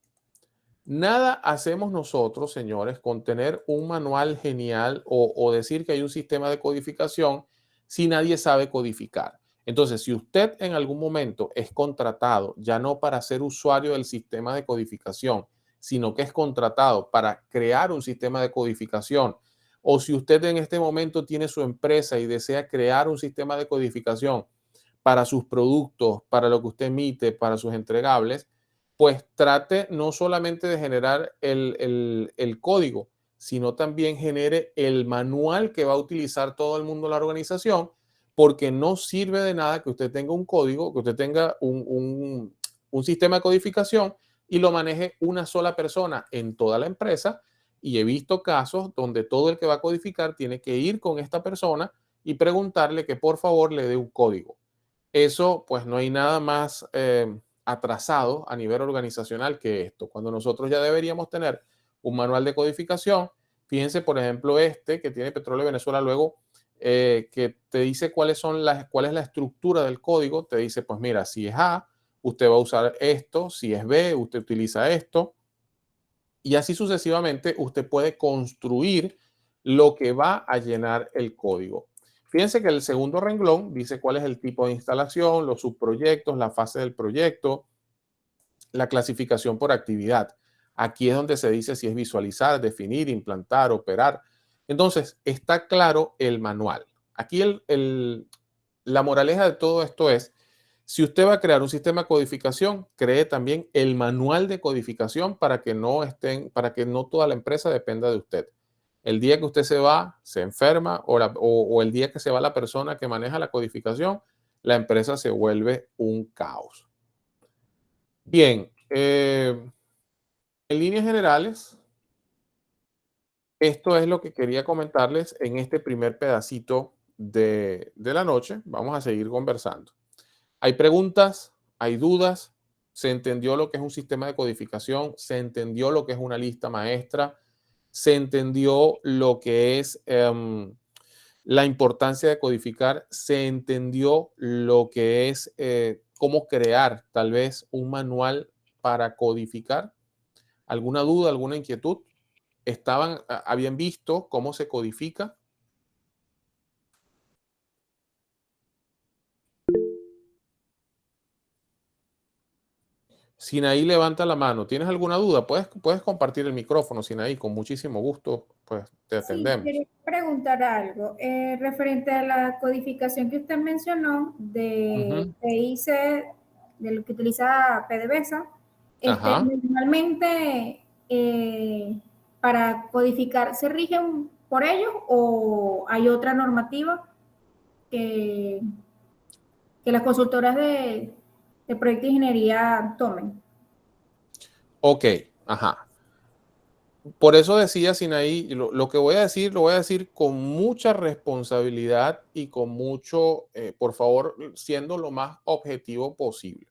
Nada hacemos nosotros, señores, con tener un manual genial o decir que hay un sistema de codificación si nadie sabe codificar. Entonces, si usted en algún momento es contratado, ya no para ser usuario del sistema de codificación, sino que es contratado para crear un sistema de codificación, o si usted en este momento tiene su empresa y desea crear un sistema de codificación para sus productos, para lo que usted emite, para sus entregables, pues trate no solamente de generar el código, sino también genere el manual que va a utilizar todo el mundo en la organización, porque no sirve de nada que usted tenga un código, que usted tenga un sistema de codificación y lo maneje una sola persona en toda la empresa. Y he visto casos donde todo el que va a codificar tiene que ir con esta persona y preguntarle que por favor le dé un código. Eso, pues no hay nada más atrasado a nivel organizacional que esto. Cuando nosotros ya deberíamos tener un manual de codificación, fíjense, por ejemplo, este que tiene Petróleo de Venezuela luego, que te dice cuál es la estructura del código. Te dice, pues mira, si es A, usted va a usar esto, si es B, usted utiliza esto. Y así sucesivamente, usted puede construir lo que va a llenar el código. Fíjense que el segundo renglón dice cuál es el tipo de instalación, los subproyectos, la fase del proyecto, la clasificación por actividad. Aquí es donde se dice si es visualizar, definir, implantar, operar. Entonces, está claro el manual. Aquí la moraleja de todo esto es, si usted va a crear un sistema de codificación, cree también el manual de codificación para que no toda la empresa dependa de usted. El día que usted se va, se enferma, o el día que se va la persona que maneja la codificación, la empresa se vuelve un caos. Bien, en líneas generales, esto es lo que quería comentarles en este primer pedacito de la noche. Vamos a seguir conversando. Hay preguntas, hay dudas, se entendió lo que es un sistema de codificación, se entendió lo que es una lista maestra, se entendió lo que es la importancia de codificar, se entendió lo que es cómo crear tal vez un manual para codificar. ¿Alguna duda, alguna inquietud? ¿Habían visto cómo se codifica? Sinaí levanta la mano. ¿Tienes alguna duda? Puedes compartir el micrófono, Sinaí, con muchísimo gusto, pues te Sí, atendemos. quería preguntar algo referente a la codificación que usted mencionó de PIC, de lo que utiliza PDVSA. Ajá. Normalmente, para codificar, ¿se rigen por ellos o hay otra normativa que las consultoras de proyecto de ingeniería tomen? Ok, ajá. Por eso decía Sinaí, lo que voy a decir, lo voy a decir con mucha responsabilidad y con mucho, por favor, siendo lo más objetivo posible.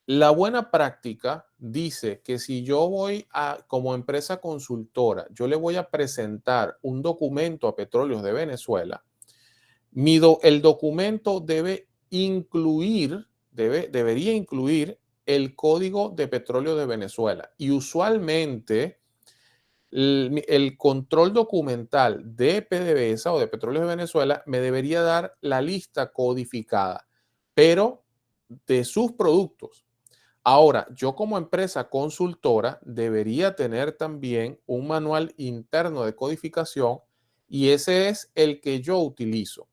La buena práctica dice que si yo voy como empresa consultora, yo le voy a presentar un documento a Petróleos de Venezuela, el documento debería incluir el código de Petróleo de Venezuela. Y usualmente el control documental de PDVSA o de Petróleos de Venezuela me debería dar la lista codificada, pero de sus productos. Ahora, yo como empresa consultora debería tener también un manual interno de codificación y ese es el que yo utilizo.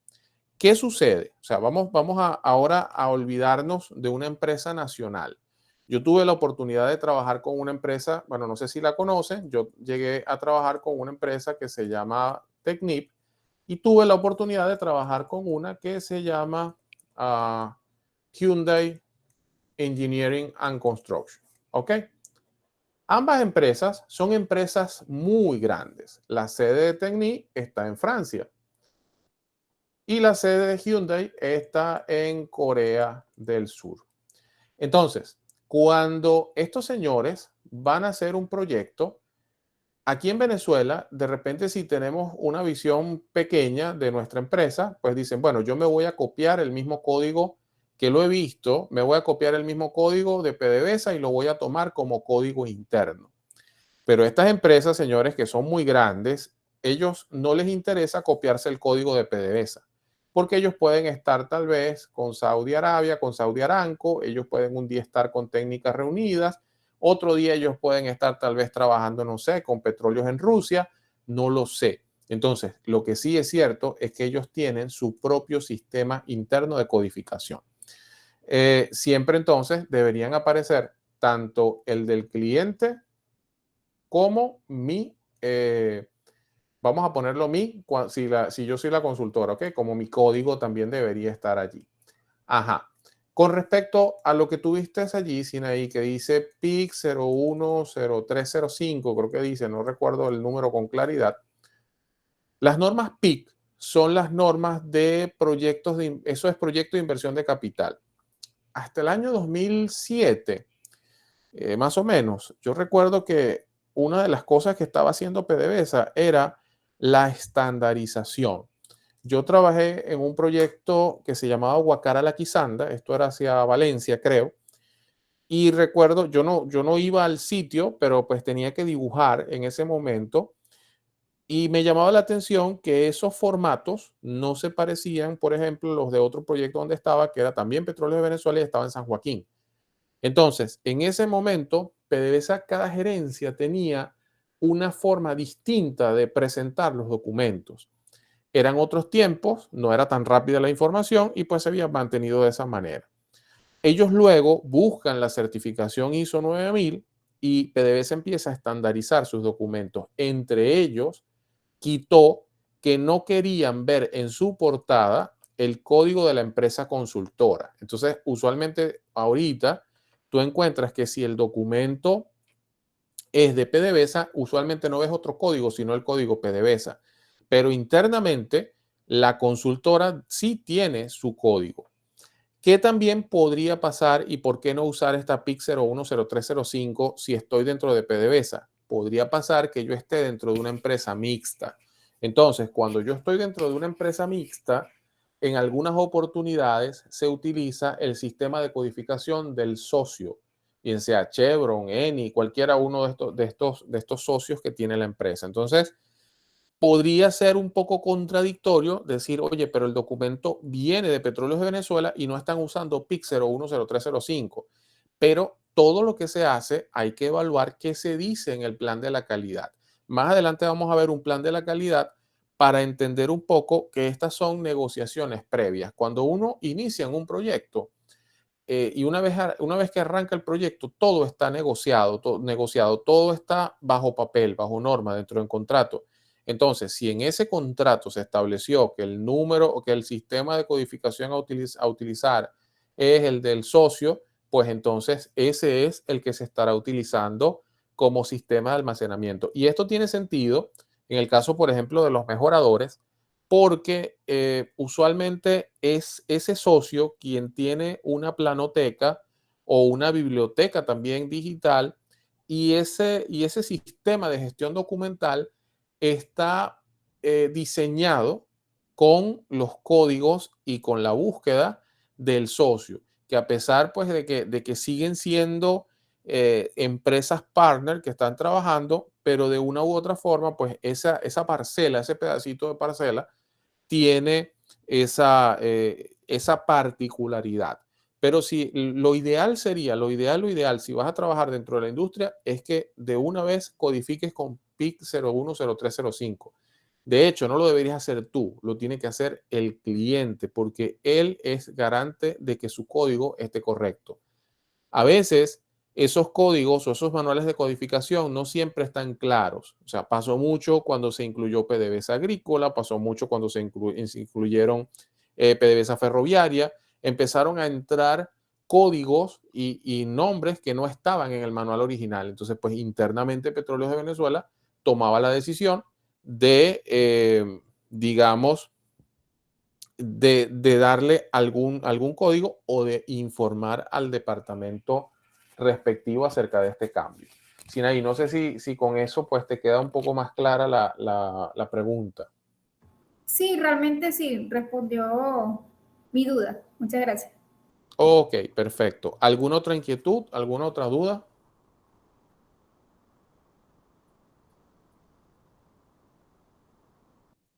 ¿Qué sucede? O sea, vamos ahora a olvidarnos de una empresa nacional. Yo tuve la oportunidad de trabajar con una empresa, bueno, no sé si la conocen, yo llegué a trabajar con una empresa que se llama Technip y tuve la oportunidad de trabajar con una que se llama Hyundai Engineering and Construction. ¿Ok? Ambas empresas son empresas muy grandes. La sede de Technip está en Francia y la sede de Hyundai está en Corea del Sur. Entonces, cuando estos señores van a hacer un proyecto, aquí en Venezuela, de repente si tenemos una visión pequeña de nuestra empresa, pues dicen, bueno, yo me voy a copiar el mismo código que lo he visto, me voy a copiar el mismo código de PDVSA y lo voy a tomar como código interno. Pero estas empresas, señores, que son muy grandes, ellos no les interesa copiarse el código de PDVSA, porque ellos pueden estar tal vez con Saudi Arabia, con Saudi Aramco, ellos pueden un día estar con Técnicas Reunidas, otro día ellos pueden estar tal vez trabajando, no sé, con Petróleos en Rusia, no lo sé. Entonces, lo que sí es cierto es que ellos tienen su propio sistema interno de codificación. Siempre entonces deberían aparecer tanto el del cliente como mi, vamos a ponerlo si yo soy la consultora, ¿ok? Como mi código también debería estar allí. Ajá. Con respecto a lo que tuviste allí, Sinaí, que dice PIC 010305, creo que dice, no recuerdo el número con claridad. Las normas PIC son las normas de proyectos, eso es proyecto de inversión de capital. Hasta el año 2007, más o menos, yo recuerdo que una de las cosas que estaba haciendo PDVSA era la estandarización. Yo trabajé en un proyecto que se llamaba Guacara La Quisanda, esto era hacia Valencia, creo, y recuerdo, yo no iba al sitio, pero pues tenía que dibujar en ese momento, y me llamaba la atención que esos formatos no se parecían, por ejemplo, los de otro proyecto donde estaba, que era también Petróleo de Venezuela y estaba en San Joaquín. Entonces, en ese momento, PDVSA, cada gerencia tenía una forma distinta de presentar los documentos. Eran otros tiempos, no era tan rápida la información y pues se había mantenido de esa manera. Ellos luego buscan la certificación ISO 9000 y PDVSA empieza a estandarizar sus documentos. Entre ellos, quitó que no querían ver en su portada el código de la empresa consultora. Entonces, usualmente ahorita tú encuentras que si el documento es de PDVSA, usualmente no ves otro código, sino el código PDVSA. Pero internamente, la consultora sí tiene su código. ¿Qué también podría pasar y por qué no usar esta PIC 010305 si estoy dentro de PDVSA? Podría pasar que yo esté dentro de una empresa mixta. Entonces, cuando yo estoy dentro de una empresa mixta, en algunas oportunidades se utiliza el sistema de codificación del socio, bien sea Chevron, Eni, cualquiera uno de estos socios que tiene la empresa. Entonces, podría ser un poco contradictorio decir, oye, pero el documento viene de Petróleos de Venezuela y no están usando PIC 010305. Pero todo lo que se hace hay que evaluar qué se dice en el plan de la calidad. Más adelante vamos a ver un plan de la calidad para entender un poco que estas son negociaciones previas. Cuando uno inicia en un proyecto y una vez que arranca el proyecto, todo está negociado, todo está bajo papel, bajo norma, dentro del contrato. Entonces, si en ese contrato se estableció que el número o que el sistema de codificación a utilizar es el del socio, pues entonces ese es el que se estará utilizando como sistema de almacenamiento. Y esto tiene sentido en el caso, por ejemplo, de los mejoradores, porque usualmente es ese socio quien tiene una planoteca o una biblioteca también digital y ese sistema de gestión documental está diseñado con los códigos y con la búsqueda del socio, que a pesar pues de que siguen siendo empresas partner que están trabajando, pero de una u otra forma pues esa parcela, ese pedacito de parcela tiene esa particularidad. Pero si lo ideal sería, lo ideal, si vas a trabajar dentro de la industria, es que de una vez codifiques con PIC 010305. De hecho, no lo deberías hacer tú, lo tiene que hacer el cliente, porque él es garante de que su código esté correcto. A veces, esos códigos o esos manuales de codificación no siempre están claros. O sea, pasó mucho cuando se incluyó PDVSA agrícola, pasó mucho cuando se incluyeron PDVSA ferroviaria. Empezaron a entrar códigos y nombres que no estaban en el manual original. Entonces, pues internamente Petróleos de Venezuela tomaba la decisión de, digamos, de darle algún código o de informar al departamento respectivo acerca de este cambio. Sinaí, no sé si con eso pues te queda un poco más clara la pregunta. Sí, realmente sí, respondió mi duda. Muchas gracias. Ok, perfecto. ¿Alguna otra inquietud? ¿Alguna otra duda?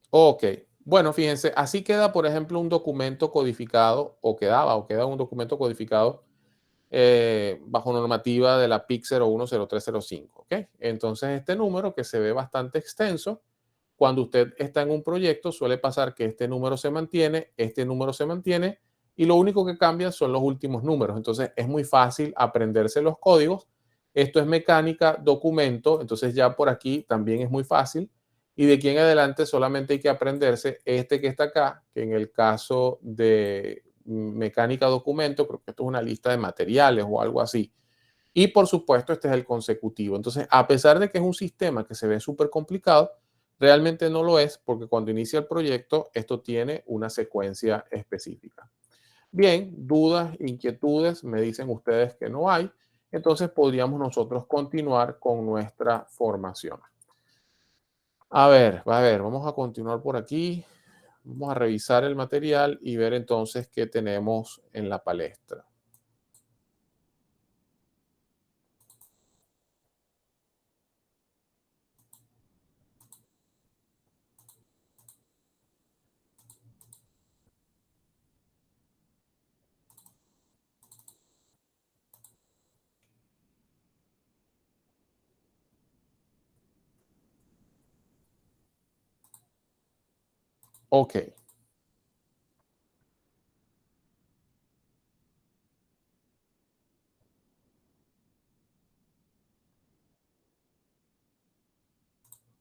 Ok. Bueno, fíjense, así queda, por ejemplo, un documento codificado, o queda un documento codificado bajo normativa de la PIC 010305. ¿Ok? Entonces, este número, que se ve bastante extenso, cuando usted está en un proyecto, suele pasar que este número se mantiene, y lo único que cambia son los últimos números. Entonces, es muy fácil aprenderse los códigos. Esto es mecánica, documento, entonces ya por aquí también es muy fácil. Y de aquí en adelante solamente hay que aprenderse este que está acá, que en el caso de mecánica, documento, creo que esto es una lista de materiales o algo así. Y por supuesto, este es el consecutivo. Entonces, a pesar de que es un sistema que se ve súper complicado, realmente no lo es, porque cuando inicia el proyecto, esto tiene una secuencia específica. Bien, dudas, inquietudes, me dicen ustedes que no hay. Entonces podríamos nosotros continuar con nuestra formación. A ver, vamos a continuar por aquí. Vamos a revisar el material y ver entonces qué tenemos en la palestra. Ok.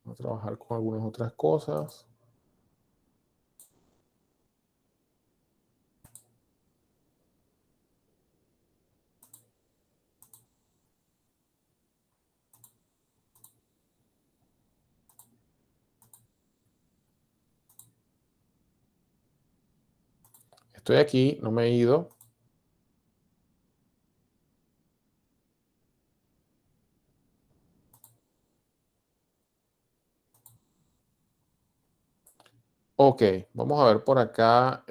Vamos a trabajar con algunas otras cosas. Estoy aquí, no me he ido. Ok, vamos a ver por acá.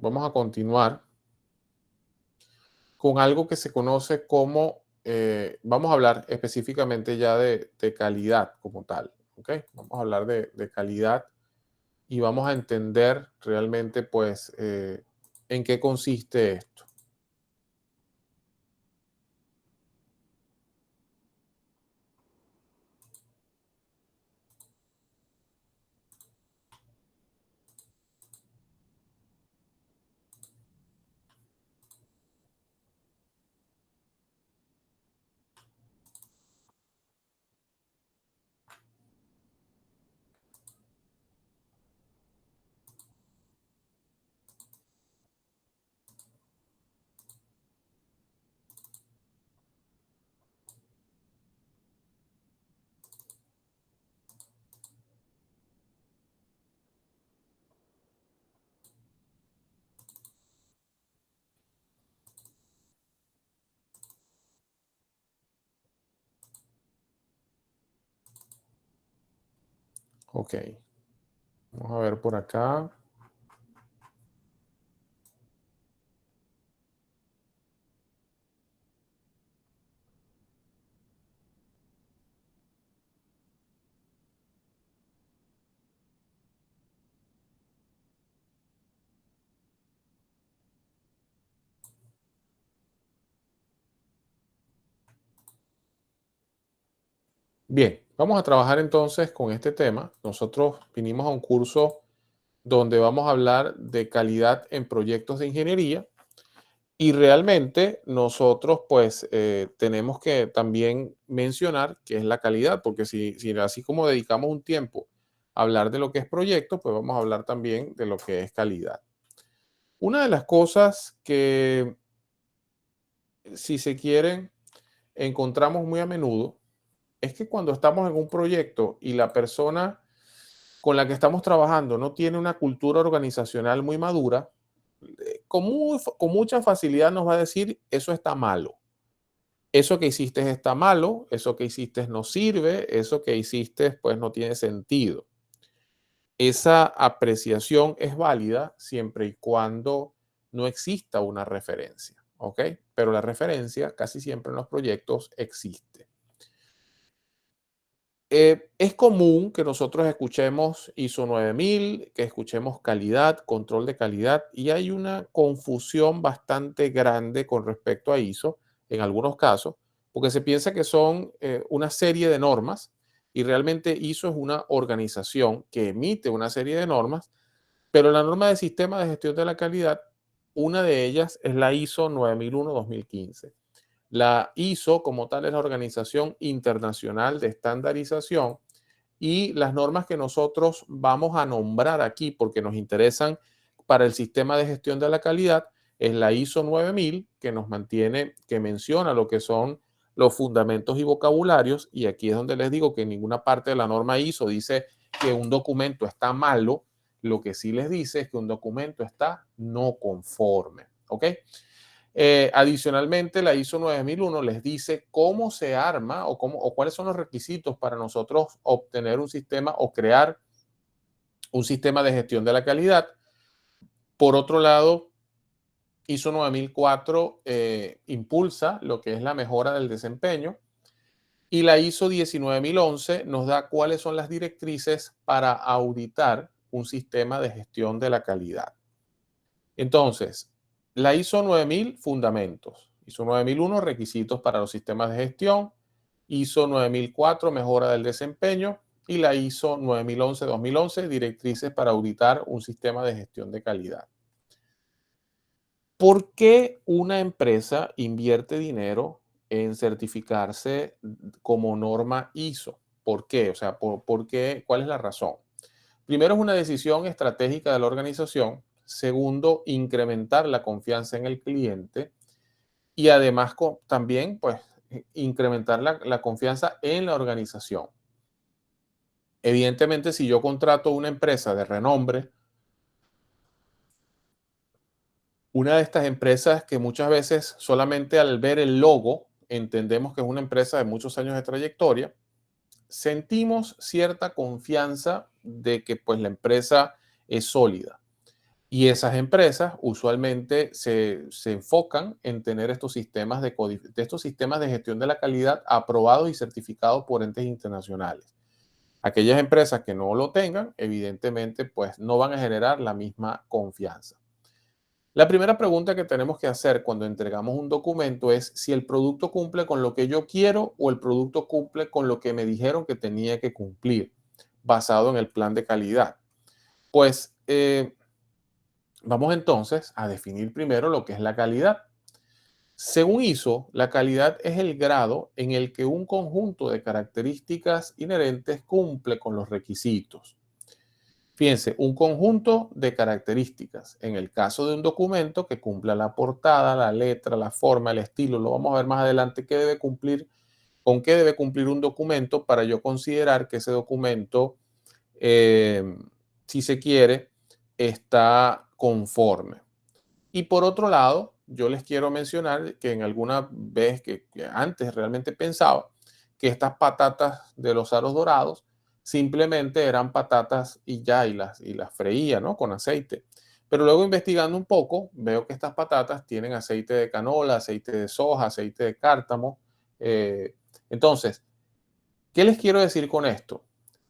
Vamos a continuar con algo que se conoce como, vamos a hablar específicamente ya de calidad como tal. Ok, vamos a hablar de calidad y vamos a entender realmente, pues, en qué consiste esto. Ok, vamos a ver por acá. Bien, vamos a trabajar entonces con este tema. Nosotros vinimos a un curso donde vamos a hablar de calidad en proyectos de ingeniería y realmente nosotros pues tenemos que también mencionar qué es la calidad, porque si así como dedicamos un tiempo a hablar de lo que es proyecto, pues vamos a hablar también de lo que es calidad. Una de las cosas que, si se quieren, encontramos muy a menudo es que cuando estamos en un proyecto y la persona con la que estamos trabajando no tiene una cultura organizacional muy madura, con mucha facilidad nos va a decir, eso está malo. Eso que hiciste está malo, eso que hiciste no sirve, eso que hiciste pues no tiene sentido. Esa apreciación es válida siempre y cuando no exista una referencia. ¿ok? Pero la referencia casi siempre en los proyectos existe. Es común que nosotros escuchemos ISO 9000, que escuchemos calidad, control de calidad, y hay una confusión bastante grande con respecto a ISO en algunos casos, porque se piensa que son una serie de normas y realmente ISO es una organización que emite una serie de normas, pero la norma de sistema de gestión de la calidad, una de ellas es la ISO 9001-2015. La ISO como tal es la Organización Internacional de Estandarización y las normas que nosotros vamos a nombrar aquí porque nos interesan para el sistema de gestión de la calidad es la ISO 9000 que nos mantiene, que menciona lo que son los fundamentos y vocabularios, y aquí es donde les digo que en ninguna parte de la norma ISO dice que un documento está malo, lo que sí les dice es que un documento está no conforme, ¿ok? Adicionalmente, la ISO 9001 les dice cómo se arma o cuáles son los requisitos para nosotros obtener un sistema o crear un sistema de gestión de la calidad. Por otro lado, ISO 9004 impulsa lo que es la mejora del desempeño y la ISO 19011 nos da cuáles son las directrices para auditar un sistema de gestión de la calidad. Entonces, la ISO 9000, fundamentos. ISO 9001, requisitos para los sistemas de gestión. ISO 9004, mejora del desempeño. Y la ISO 9011-2011, directrices para auditar un sistema de gestión de calidad. ¿Por qué una empresa invierte dinero en certificarse como norma ISO? ¿Por qué? O sea, ¿por qué? ¿Cuál es la razón? Primero, es una decisión estratégica de la organización. Segundo, incrementar la confianza en el cliente. Y además, también, pues, incrementar la confianza en la organización. Evidentemente, si yo contrato una empresa de renombre, una de estas empresas que muchas veces solamente al ver el logo entendemos que es una empresa de muchos años de trayectoria, sentimos cierta confianza de que pues la empresa es sólida. Y esas empresas usualmente se enfocan en tener estos sistemas estos sistemas de gestión de la calidad aprobados y certificados por entes internacionales. Aquellas empresas que no lo tengan, evidentemente, pues no van a generar la misma confianza. La primera pregunta que tenemos que hacer cuando entregamos un documento es si el producto cumple con lo que yo quiero o el producto cumple con lo que me dijeron que tenía que cumplir, basado en el plan de calidad. Pues vamos entonces a definir primero lo que es la calidad. Según ISO, la calidad es el grado en el que un conjunto de características inherentes cumple con los requisitos. Fíjense, un conjunto de características. En el caso de un documento que cumpla la portada, la letra, la forma, el estilo, lo vamos a ver más adelante qué debe cumplir, con qué debe cumplir un documento para yo considerar que ese documento, si se quiere, está conforme. Y por otro lado, yo les quiero mencionar que en alguna vez que antes realmente pensaba que estas patatas de los aros dorados simplemente eran patatas y ya, y las freía, ¿no? Con aceite. Pero luego investigando un poco, veo que estas patatas tienen aceite de canola, aceite de soja, aceite de cártamo. Entonces, ¿qué les quiero decir con esto?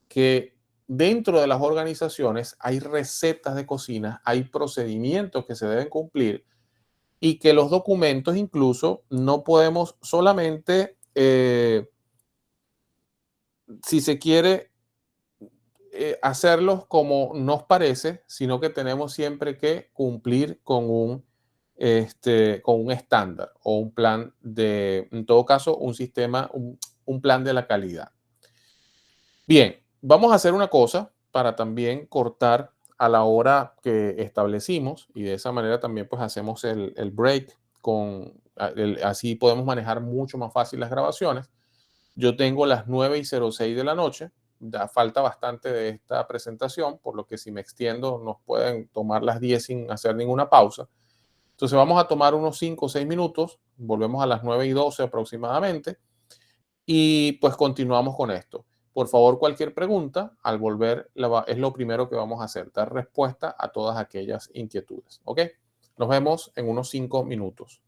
Que dentro de las organizaciones hay recetas de cocina, hay procedimientos que se deben cumplir y que los documentos incluso no podemos solamente, si se quiere, hacerlos como nos parece, sino que tenemos siempre que cumplir con un estándar o un plan de, en todo caso, un sistema, un plan de la calidad. Bien, vamos a hacer una cosa para también cortar a la hora que establecimos y de esa manera también pues hacemos el break así podemos manejar mucho más fácil las grabaciones. Yo tengo las 9:06 de la noche, ya falta bastante de esta presentación, por lo que si me extiendo nos pueden tomar las 10 sin hacer ninguna pausa. Entonces vamos a tomar unos 5 o 6 minutos, volvemos a las 9:12 aproximadamente y pues continuamos con esto. Por favor, cualquier pregunta, al volver es lo primero que vamos a hacer, dar respuesta a todas aquellas inquietudes. ¿Ok? Nos vemos en unos 5 minutos.